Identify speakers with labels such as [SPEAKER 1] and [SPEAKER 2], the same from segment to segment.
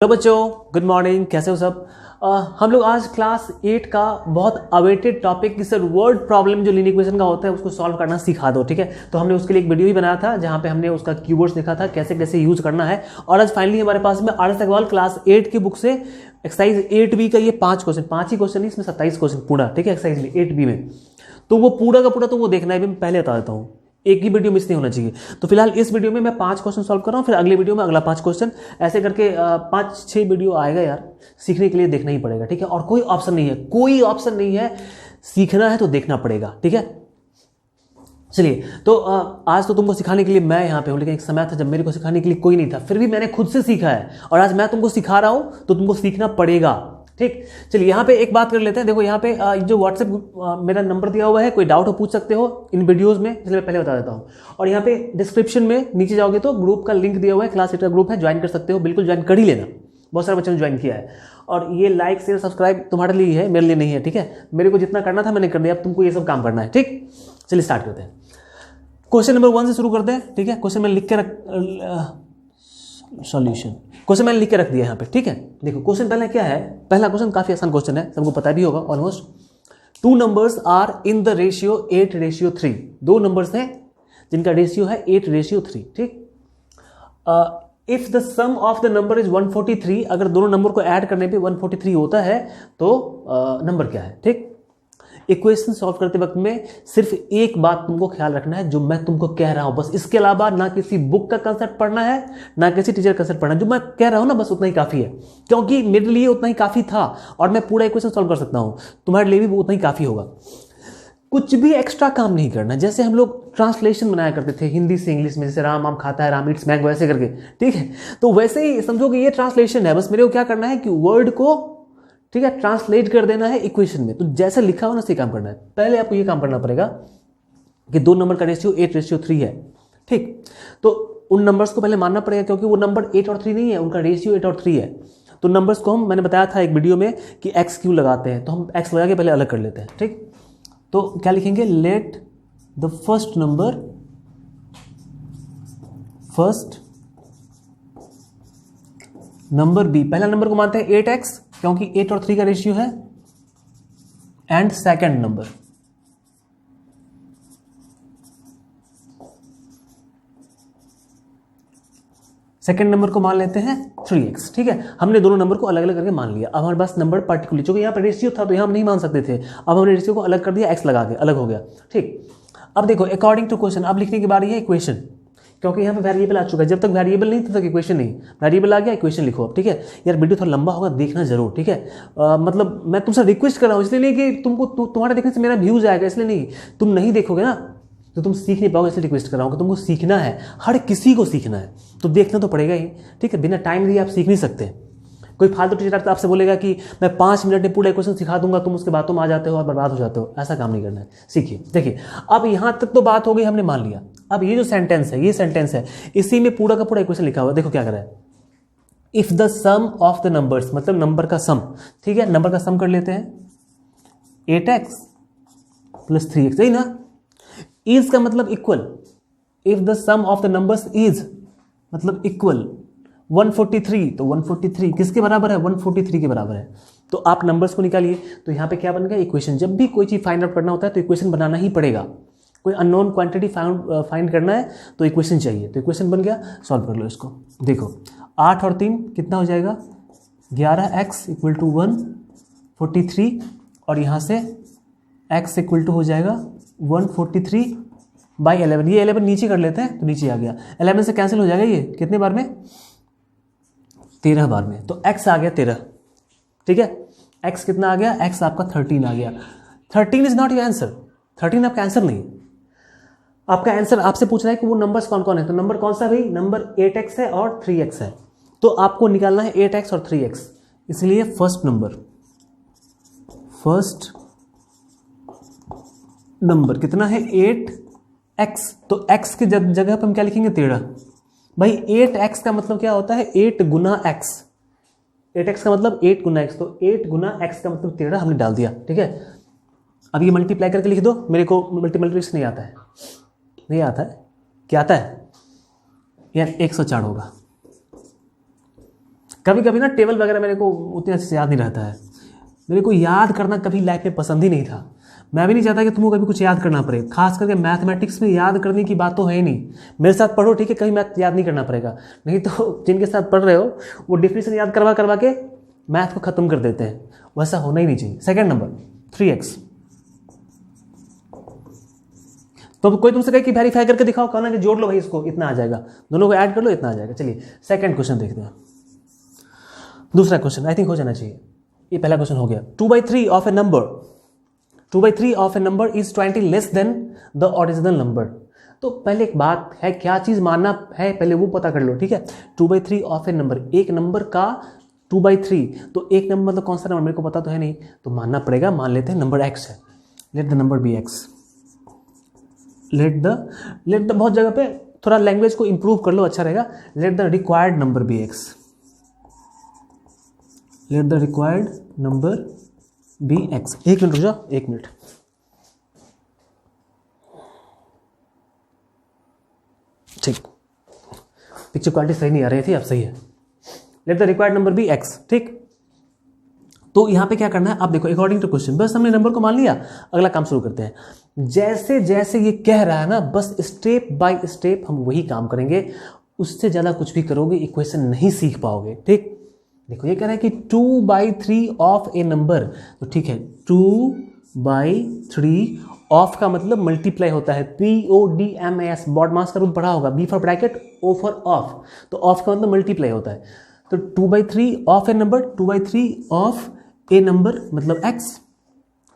[SPEAKER 1] Hello बच्चों, good morning. कैसे हो सब? हम लोग आज क्लास 8 का बहुत अवेटेड टॉपिक की सर वर्ड प्रॉब्लम जो लीनियर इक्वेशन का होता है उसको सॉल्व करना सिखा दो। ठीक है, तो हमने उसके लिए एक वीडियो ही बनाया था जहां पे हमने उसका कीवर्ड्स देखा था कैसे कैसे यूज करना है। और आज फाइनली हमारे पास में आर एस अग्रवाल क्लास 8 की बुक से एक्सरसाइज 8B का ये 5 क्वेश्चन, 5 ही क्वेश्चन नहीं, इसमें 27 क्वेश्चन पूरा। ठीक है, एक्सरसाइज में 8B में तो वो पूरा का पूरा तो वो देखना है। मैं पहले बता देता हूँ, एक ही वीडियो मिस नहीं होना चाहिए। तो फिलहाल इस वीडियो में मैं 5 क्वेश्चन सॉल्व कर रहा हूँ, फिर अगले वीडियो में अगला 5 क्वेश्चन, ऐसे करके 5-6 वीडियो आएगा यार। सीखने के लिए देखना ही पड़ेगा। ठीक है, और कोई ऑप्शन नहीं है, कोई ऑप्शन नहीं है, सीखना है तो देखना पड़ेगा। ठीक है, चलिए। तो आज तो तुमको सिखाने के लिए मैं यहाँ पे हूँ, लेकिन एक समय था जब मेरे को सिखाने के लिए कोई नहीं था, फिर भी मैंने खुद से सीखा है और आज मैं तुमको सिखा रहा हूँ तो तुमको सीखना पड़ेगा। ठीक, चलिए यहाँ पे एक बात कर लेते हैं। देखो यहाँ पे जो व्हाट्सएप मेरा नंबर दिया हुआ है, कोई डाउट हो पूछ सकते हो इन वीडियोस में, इसलिए मैं पहले बता देता हूँ। और यहाँ पे डिस्क्रिप्शन में नीचे जाओगे तो ग्रुप का लिंक दिया हुआ है, क्लास 8 का ग्रुप है, ज्वाइन कर सकते हो, बिल्कुल ज्वाइन कर ही लेना। बहुत सारे बच्चों ने ज्वाइन किया है और ये लाइक शेयर सब्सक्राइब तुम्हारे लिए है, मेरे लिए नहीं है। ठीक है, मेरे को जितना करना था मैंने कर दिया, अब तुमको ये सब काम करना है। ठीक, चलिए स्टार्ट करते हैं। क्वेश्चन नंबर 1 से शुरू करते हैं। ठीक है, क्वेश्चन में लिख के सॉल्यूशन क्वेश्चन मैंने लिख के रख दिया यहाँ पे। ठीक है, देखो क्वेश्चन पहला क्या है। पहला क्वेश्चन काफी आसान क्वेश्चन है, सबको पता भी होगा almost. 2 numbers are in the ratio 8:3। 2 numbers हैं जिनका रेशियो है 8:3। ठीक, if the sum of the number is 143, अगर दोनों नंबर को ऐड करने पे 143 होता है तो नंबर क्या है। ठीक, इक्वेशन सॉल्व करते वक्त में सिर्फ एक बात तुमको ख्याल रखना है, जो मैं तुमको कह रहा हूं बस, इसके अलावा ना किसी बुक का कंसेप्ट पढ़ना है ना किसी टीचर का कंसेप्ट पढ़ना है। जो मैं कह रहा हूं ना बस उतना ही काफी है, क्योंकि मेरे लिए उतना ही काफी था और मैं पूरा इक्वेशन सॉल्व कर सकता हूं, तुम्हारे लिए भी वो उतना ही काफी होगा। कुछ भी एक्स्ट्रा काम नहीं करना। जैसे हम लोग ट्रांसलेशन बनाया करते थे हिंदी से इंग्लिश में, जैसे राम आम खाता है, राम ईट्स मैंगो, वैसे करके। ठीक है, तो वैसे ही समझो कि ये ट्रांसलेशन है, बस मेरे को क्या करना है कि वर्ड को, ठीक है, ट्रांसलेट कर देना है इक्वेशन में। तो जैसा लिखा हो ना उसे काम करना है। पहले आपको ये काम करना पड़ेगा कि 2 नंबर का रेशियो 8:3 है। ठीक, तो उन नंबर्स को पहले मानना पड़ेगा, क्योंकि वो नंबर 8 और 3 नहीं है, उनका रेशियो 8 और 3 है। तो नंबर्स को मैंने बताया था एक वीडियो में कि एक्स क्यों लगाते हैं, तो हम एक्स लगा के पहले अलग कर लेते हैं। ठीक, तो क्या लिखेंगे, let the first number be. पहला नंबर को मानते हैं 8x, क्योंकि 8 और 3 का रेशियो है, एंड सेकंड नंबर को मान लेते हैं 3x। ठीक है, हमने दोनों नंबर को अलग अलग करके मान लिया। अब हमारे पास नंबर पर्टिकुलर, चूंकि यहाँ पर रेशियो था तो यहाँ हम नहीं मान सकते थे, अब हमने रेशियो को अलग कर दिया, x लगा के अलग हो गया। ठीक, अब देखो अकॉर्डिंग टू क्वेश्चन, अब लिखने की बारी है इक्वेशन, क्योंकि यहाँ पे वेरिएबल आ चुका है। जब तक वेरिएबल नहीं तब तक इक्वेशन नहीं, वेरिएबल आ गया इक्वेशन लिखो अब। ठीक है यार, वीडियो थोड़ा लंबा होगा, देखना जरूर। ठीक है, मतलब मैं तुमसे रिक्वेस्ट कर रहा हूँ, इसलिए नहीं कि तुमको तुम्हारे देखने से मेरा व्यूज आएगा, इसलिए नहीं, तुम नहीं देखोगे ना तो तुम सीख नहीं पाओगे, इसलिए रिक्वेस्ट कर रहा हूँ कि तुमको सीखना है, हर किसी को सीखना है, तो देखना तो पड़ेगा ही। ठीक है, बिना टाइम दिए आप सीख नहीं सकते। कोई फालतू टीचर आपसे बोलेगा कि मैं 5 मिनट में पूरा क्वेश्चन सिखा दूंगा, तुम उसके बातों में आ जाते हो और बर्बाद हो जाते हो, ऐसा काम नहीं करना है। सीखिए। देखिए, अब यहां तक तो बात हो गई, हमने मान लिया। अब ये जो सेंटेंस है, ये सेंटेंस है, इसी में पूरा का पूरा इक्वेशन लिखा हुआ है। देखो क्या कर रहा है, if the sum of the numbers, मतलब नंबर का सम। ठीक है, नंबर का सम कर लेते हैं, 8x + 3x, सही ना। इज का मतलब equal, if the sum of the numbers is मतलब इक्वल 143, तो 143 किसके बराबर है, 143 के बराबर है। तो आप नंबर्स को निकालिए, तो यहाँ पे क्या बन गया, इक्वेशन। जब भी कोई चीज फाइंड आउट करना होता है तो इक्वेशन बनाना ही पड़ेगा। कोई अननोन क्वांटिटी फाइंड करना है तो इक्वेशन चाहिए, तो इक्वेशन बन गया। सॉल्व कर लो इसको। देखो 8 और 3 कितना हो जाएगा, 11x = 143, और यहाँ से x = हो जाएगा 143/11। ये 11 नीचे कर लेते हैं तो नीचे आ गया, 11 से कैंसिल हो जाएगा। ये कितने बार में, 13 बार में, तो x आ गया 13। ठीक है, x कितना आ गया, x आपका 13 आ गया। 13 इज नॉट योर आंसर, 13 आपका आंसर नहीं। आपका आंसर आपसे पूछ रहा है कि वो नंबर्स कौन कौन है, तो नंबर कौन सा भाई, नंबर 8x है और 3x है, तो आपको निकालना है 8x और 3x। इसलिए फर्स्ट नंबर कितना है, 8x, तो x की जगह पर हम क्या लिखेंगे, 13। भाई 8x का मतलब क्या होता है, 8 गुना x, 8x का मतलब 8 गुना x, तो 8 गुना x का मतलब 13 हमने डाल दिया। ठीक है, अब ये मल्टीप्लाई करके लिख दो। मेरे को मल्टीप्लिकेशन नहीं आता है, नहीं आता है, क्या आता है यार, 104 होगा। कभी कभी ना टेबल वगैरह मेरे को उतने अच्छे से याद नहीं रहता है, मेरे को याद करना कभी लाइफ में पसंद ही नहीं था। मैं भी नहीं चाहता कि तुमको कभी कुछ याद करना पड़े, खास करके मैथमेटिक्स में याद करने की बात तो है ही नहीं। मेरे साथ पढ़ो ठीक है, कहीं मैथ याद नहीं करना पड़ेगा, नहीं तो जिनके साथ पढ़ रहे हो वो डिफिनेशन याद करवा करवा के मैथ को खत्म कर देते हैं, वैसा होना ही नहीं चाहिए। Second number 3x। तो कोई तुमसे कहे कि वेरीफाई करके दिखाओ, कहना कि जोड़ लो भाई इसको, इतना आ जाएगा, दोनों को ऐड कर लो, इतना आ जाएगा। चलिए सेकंड क्वेश्चन देखते हैं। दूसरा क्वेश्चन आई थिंक हो जाना चाहिए, ये पहला क्वेश्चन हो गया। 2/3 of A number, 2/3 of A number is 20 less than the original number. तो पहले एक बात है, क्या चीज मानना है पहले वो पता कर लो, ठीक है। 2/3 ऑफ ए नंबर, एक नंबर का 2/3, तो एक नंबर मतलब कौन सा नंबर मेरे को पता तो है नहीं, तो मानना पड़ेगा। मान लेते हैं नंबर x है, let the number be x। Let the बहुत जगह पे थोड़ा लैंग्वेज को इंप्रूव कर लो, अच्छा रहेगा। Let the required number be x, let the required number be x। एक मिनट रुक जाओ, एक मिनट। ठीक, पिक्चर क्वालिटी सही नहीं आ रही थी, अब सही है। Let the required number be x, ठीक। तो यहां पे क्या करना है, आप देखो अकॉर्डिंग टू क्वेश्चन, बस हमने नंबर को मान लिया, अगला काम शुरू करते हैं। जैसे जैसे ये कह रहा है ना, बस स्टेप बाय स्टेप हम वही काम करेंगे, उससे ज्यादा कुछ भी करोगे इक्वेशन नहीं सीख पाओगे, ठीक। देखो ये कह रहा है कि 2/3 ऑफ ए नंबर, तो ठीक है 2/3 ऑफ का मतलब मल्टीप्लाई होता है, PODMAS, बॉडमास का रूल पढ़ा होगा, B for bracket, O for of, तो ऑफ का मतलब मल्टीप्लाई होता है। तो 2/3 of A number, 2/3 of A number मतलब x,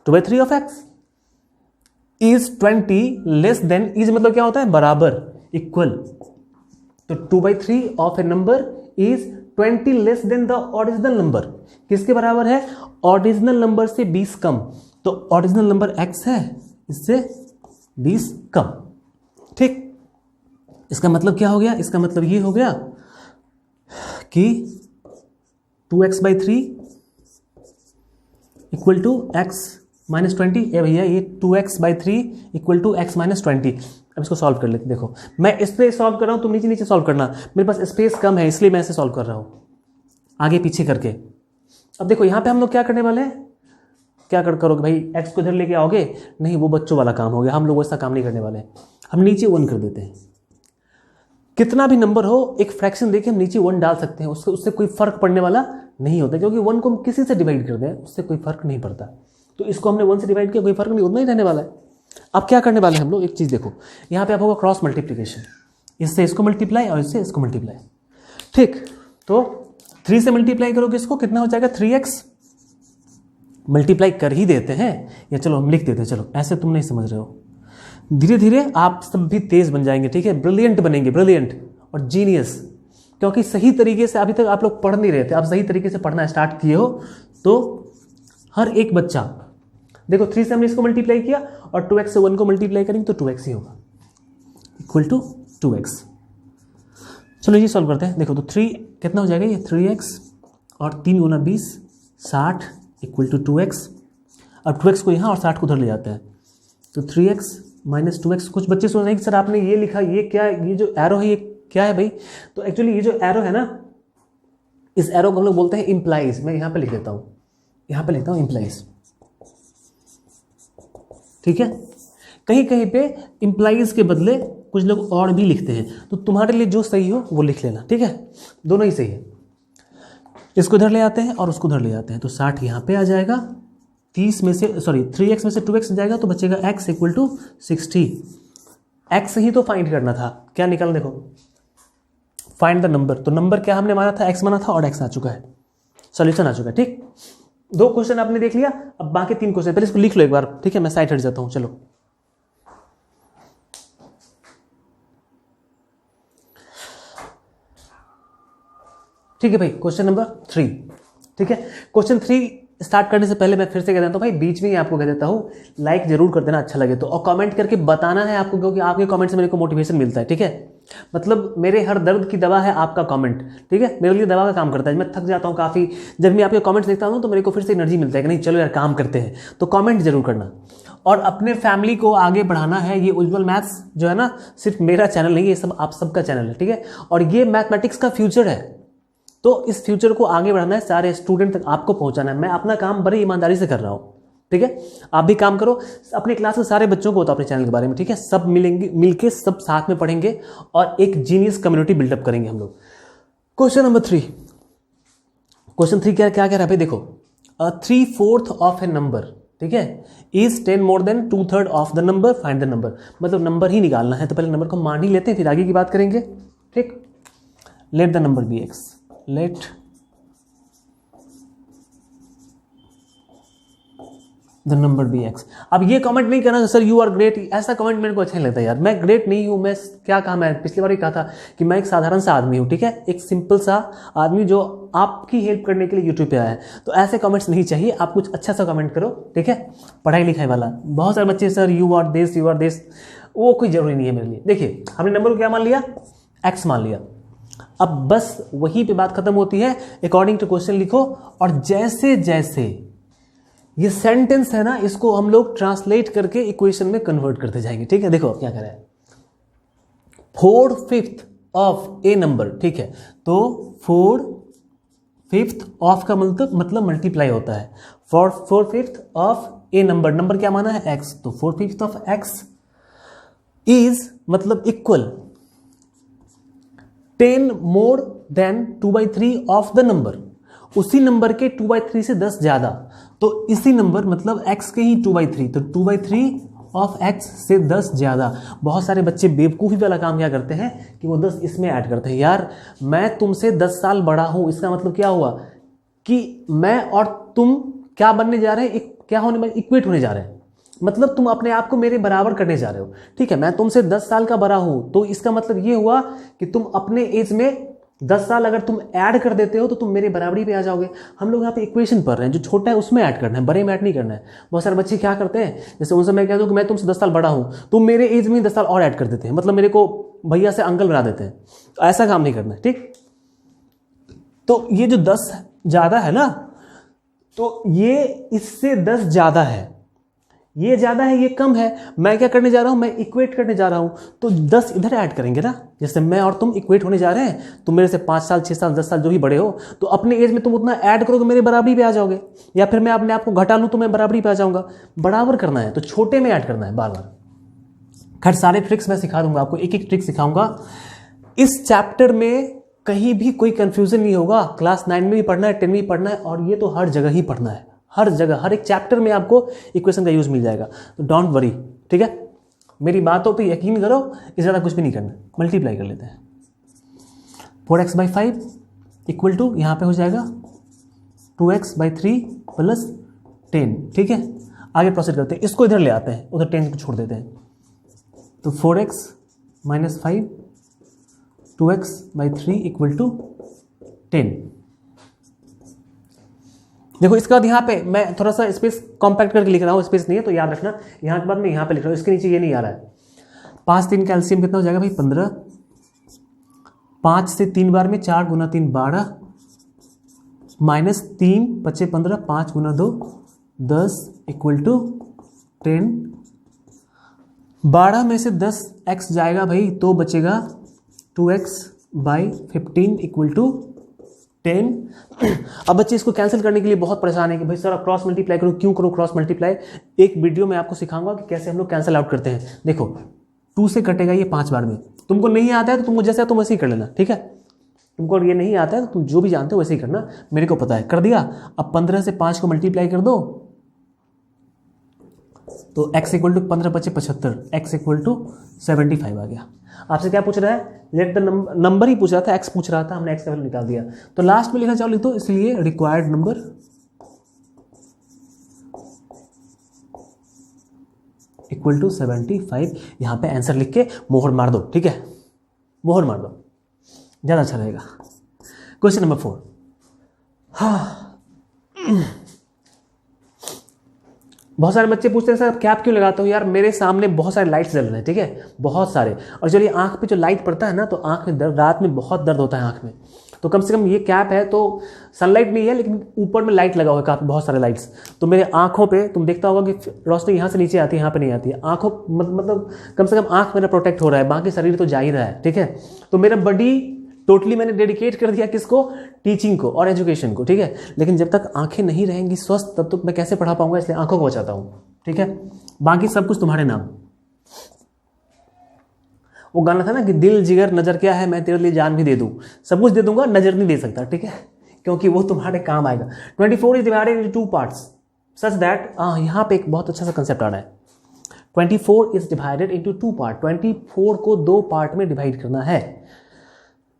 [SPEAKER 1] 2/3 of x is 20 less than, is मतलब क्या होता है, बराबर, इक्वल। तो 2/3 of A number is 20 less than the original number, किसके बराबर है, ओरिजिनल नंबर से 20 कम। तो ओरिजिनल नंबर x है, इससे 20 कम, ठीक। इसका मतलब क्या हो गया, इसका मतलब ये हो गया कि 2x/3 equal to x minus 20। ए भैया ये 2x/3 equal to x minus 20। अब इसको सॉल्व कर लेते, देखो मैं इस पे सॉल्व कर रहा हूं, तुम नीचे नीचे सॉल्व करना, मेरे पास स्पेस कम है इसलिए मैं इसे सॉल्व कर रहा हूं आगे पीछे करके। अब देखो यहां पे हम लोग क्या करने वाले हैं, क्या करोगे भाई, x को इधर लेके आओगे, नहीं वो बच्चों वाला काम हो गया, हम लोग वैसा काम नहीं करने वाले हैं। हम नीचे 1 कर देते हैं, कितना भी नंबर हो एक फ्रैक्शन देके हम नीचे 1 डाल सकते हैं, उससे कोई फर्क पड़ने वाला नहीं होता, क्योंकि 1 को हम किसी से डिवाइड कर दें उससे कोई फर्क नहीं पड़ता। तो इसको हमने 1 से डिवाइड किया, कोई फर्क नहीं, उतना ही रहने वाला है। अब क्या करने वाले हैं हम लोग, एक चीज देखो, यहाँ पे आप होगा क्रॉस मल्टीप्लीकेशन, इससे इसको मल्टीप्लाई और इससे इसको मल्टीप्लाई, ठीक। तो 3 से मल्टीप्लाई करोगे इसको, कितना हो जाएगा 3x, मल्टीप्लाई कर ही देते हैं, या चलो हम लिख देते हैं, चलो ऐसे तुम नहीं समझ रहे हो, धीरे धीरे आप सब भी तेज बन जाएंगे, ठीक है, ब्रिलियंट बनेंगे, ब्रिलियंट और जीनियस। क्योंकि सही तरीके से अभी तक आप लोग पढ़ नहीं रहे थे, आप सही तरीके से पढ़ना स्टार्ट किए हो। तो हर एक बच्चा देखो 3 से हमने इसको मल्टीप्लाई किया और 2x से 1 को मल्टीप्लाई करेंगे तो 2x ही होगा, इक्वल टू 2x। चलो ये सॉल्व करते हैं, देखो तो 3 कितना हो जाएगा, ये 3x और 3 गुना 20 60 इक्वल टू 2x। अब 2x को यहाँ और 60 को उधर ले जाते हैं, तो 3x माइनस 2x। कुछ बच्चे सोच रहे हैं कि सर आपने ये लिखा, ये क्या, ये जो एरो है ये क्या है भाई, तो एक्चुअली ये जो एरो है ना, इस एरो को हम लोग बोलते हैं इंप्लाइज। मैं यहाँ पे लिख देता हूँ, यहाँ पे लिखता हूँ इंप्लाइज, ठीक है। कहीं कहीं पे इंप्लाइज के बदले कुछ लोग और भी लिखते हैं, तो तुम्हारे लिए जो सही हो वो लिख लेना, ठीक है, दोनों ही सही है। इसको इधर ले आते हैं और उसको उधर ले आते हैं, तो 60 यहाँ पे आ जाएगा, 30 में से 3x में से 2x जाएगा तो बचेगा x इक्वल टू 60। x ही तो फाइंड करना था, क्या निकालना, देखो फाइंड द नंबर, तो नंबर क्या हमने माना था, x माना था और x आ चुका है, सॉल्यूशन आ चुका है, ठीक। 2 क्वेश्चन आपने देख लिया, अब बाकी 3 क्वेश्चन, पहले इसको लिख लो एक बार, ठीक है, मैं साइड हट जाता हूं, चलो। ठीक है भाई, क्वेश्चन नंबर 3, ठीक है। क्वेश्चन 3 स्टार्ट करने से पहले मैं फिर से कह देता हूँ भाई, बीच में ही आपको कह देता हूँ लाइक जरूर कर देना अच्छा लगे तो, और कमेंट करके बताना है आपको, क्योंकि आपके कमेंट से मेरे को मोटिवेशन मिलता है, ठीक है। मतलब मेरे हर दर्द की दवा है आपका कमेंट, ठीक है, मेरे लिए दवा का काम करता है। मैं थक जाता हूँ काफ़ी, जब मैं आपके कमेंट्स देखता हूँ तो मेरे को फिर से एनर्जी मिलता है कि नहीं चलो यार काम करते हैं, तो कमेंट जरूर करना। और अपने फैमिली को आगे बढ़ाना है। ये उज्जवल मैथ्स जो है ना, सिर्फ मेरा चैनल नहीं है, ये सब आप सबका चैनल है, ठीक है। और ये मैथमेटिक्स का फ्यूचर है, तो इस फ्यूचर को आगे बढ़ाना है, सारे स्टूडेंट तक आपको पहुंचाना है। मैं अपना काम बड़ी ईमानदारी से कर रहा हूँ, ठीक है। आप भी काम करो, अपने क्लास के सारे बच्चों को बताओ अपने चैनल के बारे में, ठीक है। सब मिलेंगे, मिलके सब साथ में पढ़ेंगे और एक जीनियस कम्युनिटी बिल्डअप करेंगे हम लोग। क्वेश्चन नंबर 3, क्वेश्चन 3 क्या क्या कह रहा है भाई, देखो 3/4 ऑफ ए नंबर, ठीक है, is 10 more than 2/3 of the number, find the number. मतलब नंबर ही निकालना है, तो पहले नंबर को मान ही लेते हैं, फिर आगे की बात करेंगे, ठीक। Let the number be x, let the number be x. अब ये कमेंट नहीं करना सर यू आर ग्रेट, ऐसा कमेंट मेरे को अच्छा नहीं लगता यार। मैं ग्रेट नहीं हूं, मैं क्या कहा, मैं पिछली बार ही कहा था कि मैं एक साधारण सा आदमी हूं, ठीक है, एक सिंपल सा आदमी जो आपकी हेल्प करने के लिए यूट्यूब पे आया है। तो ऐसे कमेंट्स नहीं चाहिए, आप कुछ अच्छा सा कमेंट करो, ठीक है, पढ़ाई लिखाई वाला। बहुत सारे बच्चे सर यू आर दिस, वो कोई जरूरी नहीं है मेरे लिए। देखिए हमने नंबर को क्या मान लिया, एक्स मान लिया। अब बस वहीं पे बात खत्म होती है, अकॉर्डिंग टू क्वेश्चन लिखो, और जैसे जैसे ये सेंटेंस है ना, इसको हम लोग ट्रांसलेट करके इक्वेशन में कन्वर्ट करते जाएंगे, ठीक है। देखो अब क्या कर रहा है, 4/5 ऑफ ए नंबर, ठीक है, तो 4/5 ऑफ का मतलब मल्टीप्लाई होता है। 4/5 ऑफ ए नंबर, नंबर क्या माना है एक्स, तो 4/5 ऑफ एक्स इज मतलब equal 10 more than 2/3 of the number. उसी नंबर के 2/3 से 10 ज्यादा, तो इसी नंबर मतलब x के ही 2/3, तो 2/3 ऑफ x से 10 ज्यादा। बहुत सारे बच्चे बेवकूफ़ी वाला काम क्या करते हैं कि वो 10 इसमें ऐड करते हैं। यार मैं तुमसे 10 साल बड़ा हूं, इसका मतलब क्या हुआ कि मैं और तुम क्या बनने जा रहे हैं, क्या होने में इक्वेट होने जा रहे हैं। मतलब तुम अपने आप को मेरे बराबर करने जा रहे हो, ठीक है। मैं तुमसे 10 साल का बड़ा हूं, तो इसका मतलब ये हुआ कि तुम अपने एज में 10 साल अगर तुम ऐड कर देते हो तो तुम मेरे बराबरी पे आ जाओगे। हम लोग यहाँ पे इक्वेशन पढ़ रहे हैं, जो छोटा है उसमें ऐड करना है, बड़े में ऐड नहीं करना है। बहुत सारे बच्चे क्या करते हैं, जैसे उनसे मैं कह दूं कि मैं तुमसे 10 साल बड़ा हूं, तुम मेरे एज में 10 साल और ऐड कर देते हैं, मतलब मेरे को भैया से अंकल बना देते हैं। तो ऐसा काम नहीं करना है, ठीक। तो ये जो 10 ज्यादा है ना, तो ये इससे 10 ज्यादा है, ये ज्यादा है, ये कम है। मैं क्या करने जा रहा हूं, मैं इक्वेट करने जा रहा हूं, तो 10 इधर ऐड करेंगे ना। जैसे मैं और तुम इक्वेट होने जा रहे हैं, तुम मेरे से 5 साल 6 साल 10 साल जो भी बड़े हो, तो अपने एज में तुम उतना ऐड करोगे, मेरे बराबरी पे आ जाओगे। या फिर मैं अपने आप को घटा लूं तो मैं बराबरी पे आ जाऊंगा। बराबर करना है तो छोटे में ऐड करना है बार बार। खैर सारे ट्रिक्स मैं सिखा दूंगा आपको, एक एक ट्रिक सिखाऊंगा। इस चैप्टर में कहीं भी कोई कंफ्यूजन नहीं होगा। क्लास 9 में भी पढ़ना है, 10 में भी पढ़ना है, और ये तो हर जगह ही पढ़ना है। हर जगह हर एक चैप्टर में आपको इक्वेशन का यूज मिल जाएगा, तो डोंट वरी, ठीक है। मेरी बातों पे यकीन करो, इससे ज़्यादा कुछ भी नहीं करना। मल्टीप्लाई कर लेते हैं, 4x/5 इक्वल टू यहाँ पे हो जाएगा 2x/3 प्लस 10, ठीक है। आगे प्रोसीड करते हैं, इसको इधर ले आते हैं, उधर 10 को छोड़ देते हैं। तो 4x - 5 2x/3 इक्वल टू 10। देखो इसके बाद यहाँ पे मैं थोड़ा सा स्पेस कॉम्पैक्ट करके लिख रहा हूँ, स्पेस नहीं है तो याद रखना। यहाँ के बाद मैं यहाँ पे लिख रहा हूँ, इसके नीचे ये नहीं आ रहा है। 5 3 का एलसीएम कितना हो जाएगा भाई, 15। 5 से 3 बार में 4 × 3 12, माइनस 3 × 5 15, 5 × 2 10 इक्वल टू 10। 12 में से 10 x जाएगा भाई, तो बचेगा 2x/15 इक्वल टू 10। अब बच्चे इसको कैंसिल करने के लिए बहुत परेशान है कि भाई सर क्रॉस मल्टीप्लाई करो, क्यों करो क्रॉस मल्टीप्लाई। एक वीडियो में आपको सिखाऊंगा कि कैसे हम लोग कैंसिल आउट करते हैं। देखो 2 से कटेगा ये 5 बार में। तुमको नहीं आता है तो तुमको जैसे तुम वैसे ही कर लेना, ठीक है। तुमको ये नहीं आता है तो तुम जो भी जानते हो वैसे ही करना, मेरे को पता है। कर दिया। अब 15 से 5 को मल्टीप्लाई कर दो, तो x equal to 15 × 5 = 75, x equal to 75 आ गया। आपसे क्या पूछ रहा है, लेट द नंबर ही पूछ रहा था, x पूछ रहा था, हमने x का वैल्यू निकाल दिया। तो लास्ट में लिखना चाहो लिख दो, इसलिए रिक्वायर्ड नंबर इक्वल टू 75। यहां पे आंसर लिख के मोहर मार दो, ठीक है, मोहर मार दो, ज्यादा अच्छा रहेगा। Question number 4। बहुत सारे बच्चे पूछते हैं सर कैप क्यों लगाता हूँ। यार मेरे सामने बहुत सारे लाइट्स जल रहे हैं, ठीक है, बहुत सारे। और चलिए आंख पे जो लाइट पड़ता है ना, तो आंख में दर्द, रात में बहुत दर्द होता है आंख में। तो कम से कम ये कैप है तो सनलाइट नहीं है, लेकिन ऊपर में लाइट लगा हुआ है काफी, बहुत सारे लाइट्स। तो मेरे आंखों पे तुम देखता होगा कि रोशनी यहाँ से नीचे आती है, यहाँ पे नहीं आती है। आंखों मतलब कम से कम आंख मेरा प्रोटेक्ट हो रहा है, बाकी शरीर तो जा ही रहा है, ठीक है। तो मेरा बॉडी टोटली मैंने डेडिकेट कर दिया किसको, टीचिंग को और एजुकेशन को, ठीक है। लेकिन जब तक आंखें नहीं रहेंगी स्वस्थ तब तक मैं कैसे पढ़ा पाऊंगा, इसलिए आंखों को बचाता हूं, ठीक है। बाकी सब कुछ तुम्हारे नाम। वो गाना था ना कि दिल जिगर नजर क्या है, मैं तेरे लिए जान भी दे दूं, सब कुछ दे दूंगा, नजर नहीं दे सकता, ठीक है, क्योंकि वो तुम्हारे काम आएगा। 24 is divided into 2 parts such that, यहाँ पे एक बहुत अच्छा सा कंसेप्ट आ रहा है। 24 इज डिवाइडेड इनटू 2 पार्ट, 24 को 2 पार्ट में डिवाइड करना है।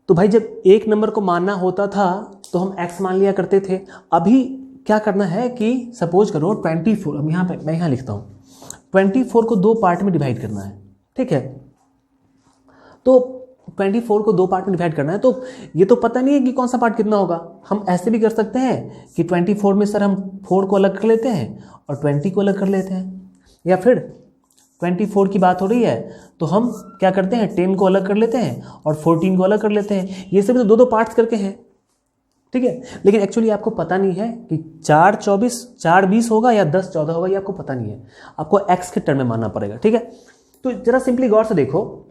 [SPEAKER 1] तो भाई जब एक नंबर को मानना होता था तो हम x मान लिया करते थे। अभी क्या करना है कि सपोज करो 24, अब यहाँ पे मैं यहाँ लिखता हूँ 24 को 2 पार्ट में डिवाइड करना है, ठीक है। तो 24 को 2 पार्ट में डिवाइड करना है, तो ये तो पता नहीं है कि कौन सा पार्ट कितना होगा। हम ऐसे भी कर सकते हैं कि 24 में सर हम 4 को अलग कर लेते हैं और 20 को अलग कर लेते हैं, या फिर 24 की बात हो रही है तो हम क्या करते हैं 10 को अलग कर लेते हैं और 14 को अलग कर लेते हैं। ये सब तो 2-2 पार्ट्स करके हैं, ठीक है। लेकिन एक्चुअली आपको पता नहीं है कि 4 24 4 20 होगा या 10 14 होगा, ये आपको पता नहीं है, आपको x के टर्म में मानना पड़ेगा, ठीक है। तो जरा सिंपली गौर से देखो,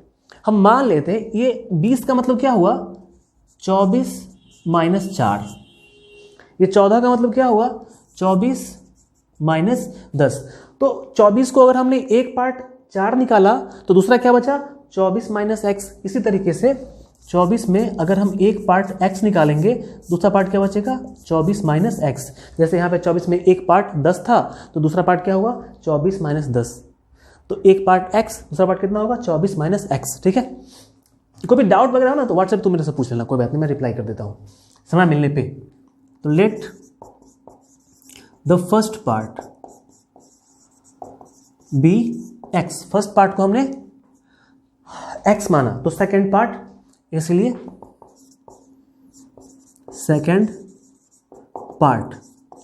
[SPEAKER 1] हम मान लेते हैं ये 20 का मतलब क्या हुआ 24 माइनस 4, ये 14 का मतलब क्या हुआ 24 माइनस 10। तो 24 को अगर हमने एक पार्ट 4 निकाला तो दूसरा क्या बचा 24 माइनस एक्स। इसी तरीके से 24 में अगर हम एक पार्ट x निकालेंगे दूसरा पार्ट क्या बचेगा 24 माइनस एक्स। जैसे यहाँ पे 24 में एक पार्ट 10 था तो दूसरा पार्ट क्या हुआ 24 माइनस 10, तो एक पार्ट x दूसरा पार्ट कितना होगा 24 माइनस एक्स, ठीक है। कोई भी डाउट वगैरह हो ना तो व्हाट्सएप तुम मेरे से पूछ लेना, कोई बात नहीं, मैं रिप्लाई कर देता हूँ समय मिलने पे। तो let the first part be x, first part को हमने x माना तो सेकेंड पार्ट, इसलिए सेकेंड पार्ट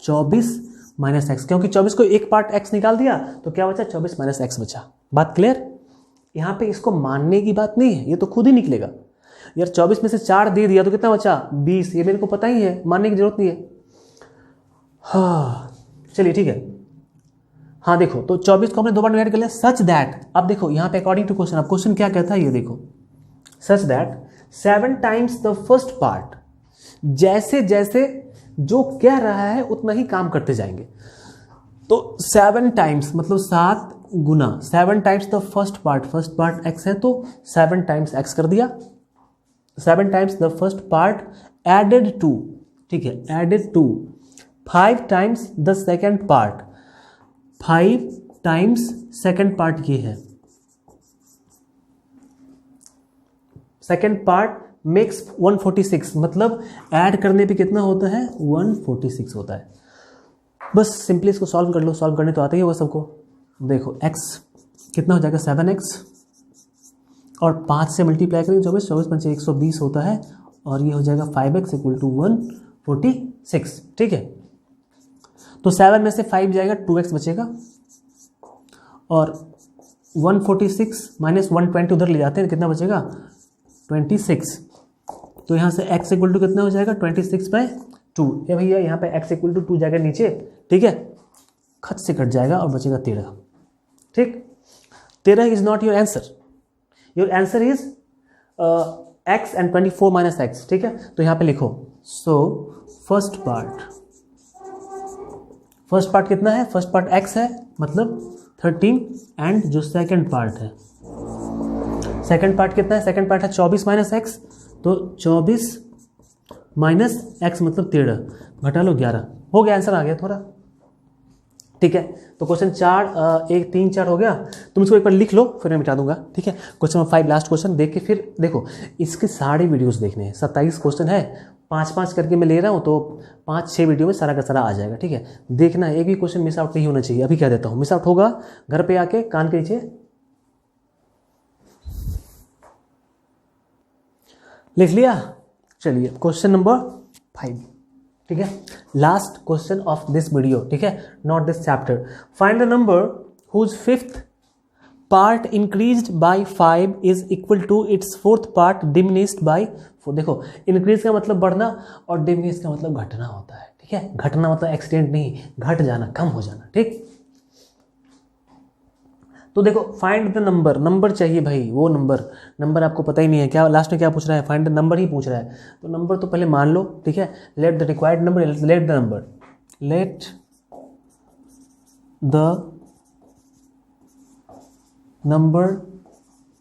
[SPEAKER 1] 24 माइनस एक्स, क्योंकि 24 को एक पार्ट x निकाल दिया तो क्या बचा 24 माइनस एक्स बचा। बात क्लियर। यहां पे इसको मानने की बात नहीं है, ये तो खुद ही निकलेगा यार। 24 में से 4 दे दिया तो कितना बचा 20, ये मेरे को पता ही है, मानने की जरूरत नहीं है। हाँ चलिए ठीक है। हाँ देखो, तो 24 को हमने 2 बार डिवाइड कर लिया सच दैट, अब देखो यहाँ पे अकॉर्डिंग टू क्वेश्चन, अब क्वेश्चन क्या कहता है ये देखो, such that 7 times the first part, जैसे जैसे जो कह रहा है उतना ही काम करते जाएंगे। तो 7 टाइम्स मतलब 7 गुना 7 times the first part x है तो 7 टाइम्स x कर दिया, 7 times the first part added to, ठीक है, added to 5 times the second part, 5 times second part ये है, सेकेंड पार्ट मेक्स 146, मतलब ऐड करने पे कितना होता है 146 होता है। बस सिंपली इसको सॉल्व कर लो, सॉल्व करने तो आता ही होगा सबको। देखो x कितना हो जाएगा 7x और 5 से मल्टीप्लाई करेंगे 24 24 5 120 होता है और ये हो जाएगा 5x इक्वल टू 146, ठीक है। तो 7 में से 5 जाएगा 2x बचेगा और 146 माइनस 120 उधर ले जाते हैं, कितना बचेगा 26। तो यहाँ से x इक्वल टू कितना हो जाएगा 26/2। ये भैया यहाँ पे x इक्वल टू 2 जाएगा नीचे, ठीक है, खत से कट जाएगा और बचेगा 13, ठीक। 13 is not your answer, your answer is x and 24 minus x, ठीक है। तो यहाँ पे लिखो सो फर्स्ट पार्ट कितना है, फर्स्ट पार्ट x है मतलब 13 एंड जो सेकंड पार्ट है, सेकंड पार्ट कितना है, सेकंड पार्ट है 24 माइनस एक्स, तो 24 माइनस एक्स मतलब 13, घटा लो 11, हो गया, आंसर आ गया थोड़ा, ठीक है। तो क्वेश्चन 4 1 3 4 हो गया, तुम इसको एक बार लिख लो फिर मैं मिटा दूंगा, ठीक है। क्वेश्चन नंबर 5 लास्ट क्वेश्चन देख के फिर देखो, इसके सारे वीडियोस देखने हैं, 27 क्वेश्चन है, 5-5 करके मैं ले रहा हूँ तो 5-6 वीडियो में सारा का सारा आ जाएगा, ठीक है। देखना है, एक भी क्वेश्चन मिस आउट नहीं होना चाहिए। अभी कह देता हूँ, मिस आउट होगा घर पे आके कान के नीचे लिख लिया। चलिए क्वेश्चन नंबर 5, ठीक है, last question of this video, ठीक है, not this chapter. Find the number whose 5th part increased by 5 is equal to its 4th part diminished by 4। देखो, इंक्रीज का मतलब बढ़ना और डिमिनिश का मतलब घटना होता है, ठीक है। घटना मतलब एक्सीडेंट नहीं, घट जाना, कम हो जाना, ठीक। तो देखो फाइंड द नंबर, नंबर चाहिए भाई, वो नंबर आपको पता ही नहीं है क्या, लास्ट में क्या पूछ रहा है, फाइंड द नंबर ही पूछ रहा है। तो नंबर तो पहले मान लो, ठीक है, let the required number, let the number, let the number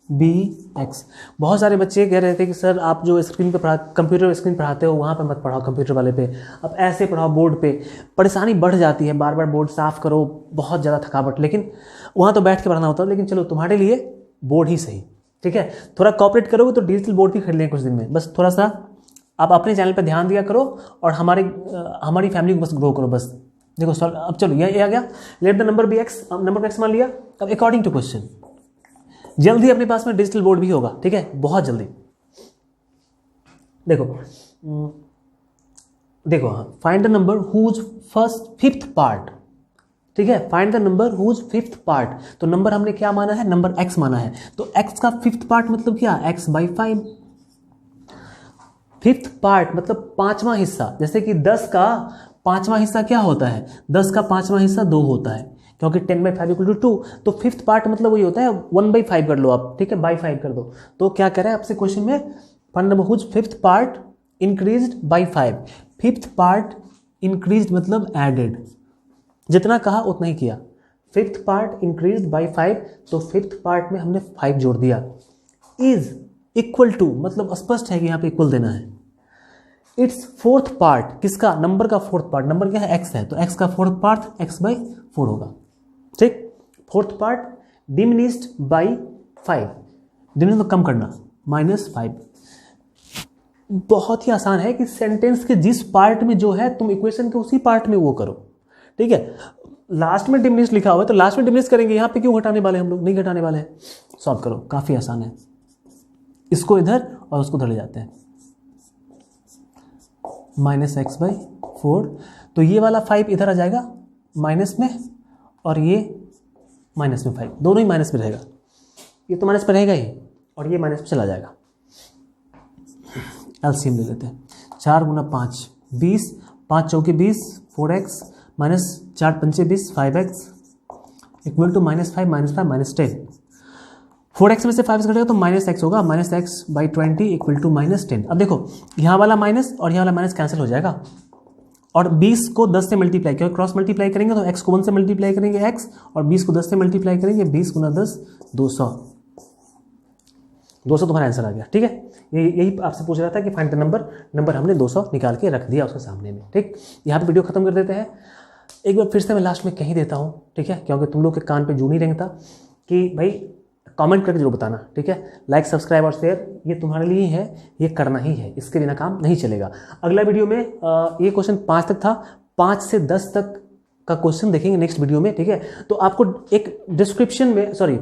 [SPEAKER 1] be x. बहुत सारे बच्चे कह रहे थे कि सर आप जो स्क्रीन पे कंप्यूटर स्क्रीन पढ़ाते हो वहाँ पे मत पढ़ाओ, कंप्यूटर वाले पे, अब ऐसे पढ़ाओ बोर्ड पे, परेशानी बढ़ जाती है, बार बार बोर्ड साफ करो, बहुत ज़्यादा थकावट, लेकिन वहाँ तो बैठ के पढ़ाना होता है। लेकिन चलो तुम्हारे लिए बोर्ड ही सही, ठीक है, थोड़ा कॉपरेट करोगे तो डिजिटल बोर्ड भी खरीद लेंगे कुछ दिन में। बस थोड़ा सा आप अपने चैनल पर ध्यान दिया करो और हमारी फैमिली को बस ग्रो करो बस। देखो सर अब चलो ये आ गया, let the number be x, number x मान लिया। अब अकॉर्डिंग टू क्वेश्चन जल्दी अपने पास में डिजिटल बोर्ड भी होगा, ठीक है, बहुत जल्दी। देखो हाँ, find the number whose fifth part, ठीक है, find the number whose fifth part. तो नंबर हमने क्या माना है, नंबर एक्स माना है, तो एक्स का फिफ्थ पार्ट मतलब क्या, एक्स बाई 5। फिफ्थ पार्ट मतलब पांचवा हिस्सा, जैसे कि 10 का पांचवा हिस्सा क्या होता है, 10 का पांचवा हिस्सा 2 होता है, क्योंकि 10/5 = 2। तो फिफ्थ पार्ट मतलब वही होता है 1/5 कर लो आप, ठीक है, बाई 5 कर दो। तो क्या कह रहा है आपसे क्वेश्चन में, find number whose fifth part increased by 5। Fifth part increased मतलब एडेड, जितना कहा उतना ही किया। फिफ्थ पार्ट इंक्रीज्ड बाई 5, तो फिफ्थ पार्ट में हमने 5 जोड़ दिया। इज इक्वल टू मतलब स्पष्ट है कि यहाँ पे इक्वल देना है। इट्स फोर्थ पार्ट, किसका, नंबर का फोर्थ पार्ट, नंबर क्या है, एक्स है, तो एक्स का फोर्थ पार्ट x/4 होगा, ठीक। Fourth part diminished by 5, diminish में कम करना, -5। बहुत ही आसान है कि सेंटेंस के जिस पार्ट में जो है तुम इक्वेशन के उसी पार्ट में वो करो, ठीक है। लास्ट में डिमिनिश लिखा हुआ है तो लास्ट में डिमिनिश करेंगे, यहाँ पे क्यों घटाने वाले हम लोग, नहीं घटाने वाले हैं। सॉल्व करो, काफ़ी आसान है। इसको इधर और उसको उधर ले जाते हैं, -x/4, तो ये वाला 5 इधर आ जाएगा माइनस में, और ये माइनस में 5, दोनों ही माइनस में रहेगा। ये तो माइनस में रहेगा ही और ये माइनस में चला जाएगा। एलसीएम ले लेते हैं, 4 × 5 20, 5 चौके 20, 4x - 4 पंचे 20, 5x इक्वल टू -5 -5 -10। 4x में से 5 घटेगा तो -x होगा, -x/20 इक्वल टू -10। अब देखो यहाँ वाला माइनस और यहाँ वाला माइनस कैंसिल हो जाएगा, और 20 को 10 से मल्टीप्लाई, क्योंकि क्रॉस मल्टीप्लाई करेंगे तो x को 1 से मल्टीप्लाई करेंगे x, और 20 को 10 से मल्टीप्लाई करेंगे, 20 × 10 200। 200 तुम्हारा आंसर आ गया, ठीक है। यही आपसे पूछ रहा था कि फाइंड द नंबर हमने 200 निकाल के रख दिया उसके सामने में, ठीक। यहाँ पे वीडियो खत्म कर देते हैं। एक बार फिर से मैं लास्ट में कहीं देता हूँ, ठीक है, क्योंकि तुम लोग के कान पे जू नहीं रेंगता, कि भाई कमेंट करके जरूर बताना, ठीक है। लाइक, सब्सक्राइब और शेयर ये तुम्हारे लिए ही है, ये करना ही है, इसके बिना काम नहीं चलेगा। अगला वीडियो में ये क्वेश्चन 5 तक था, 5 से 10 तक का क्वेश्चन देखेंगे नेक्स्ट वीडियो में, ठीक है। तो आपको एक डिस्क्रिप्शन में, सॉरी,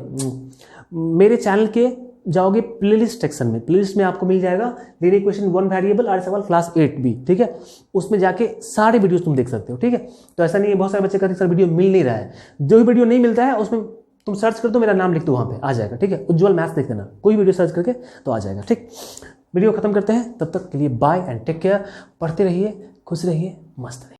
[SPEAKER 1] मेरे चैनल के जाओगे प्लेलिस्ट सेक्शन में, प्लेलिस्ट में आपको मिल जाएगा लीनियर इक्वेशन 1 वेरिएबल आर सवाल क्लास 8B, ठीक है। उसमें जाके सारे वीडियोस तुम देख सकते हो, ठीक है। तो ऐसा नहीं है, बहुत सारे बच्चे कहते हैं सर वीडियो मिल नहीं रहा है, जो भी वीडियो नहीं मिलता है उसमें तुम सर्च कर दो, मेरा नाम लिख दो, वहाँ पे आ जाएगा, ठीक है। उज्ज्वल मैथ्स देख देना, कोई वीडियो सर्च करके तो आ जाएगा, ठीक। वीडियो खत्म करते हैं, तब तक के लिए बाय एंड टेक केयर। पढ़ते रहिए, खुश रहिए, मस्त रहिए।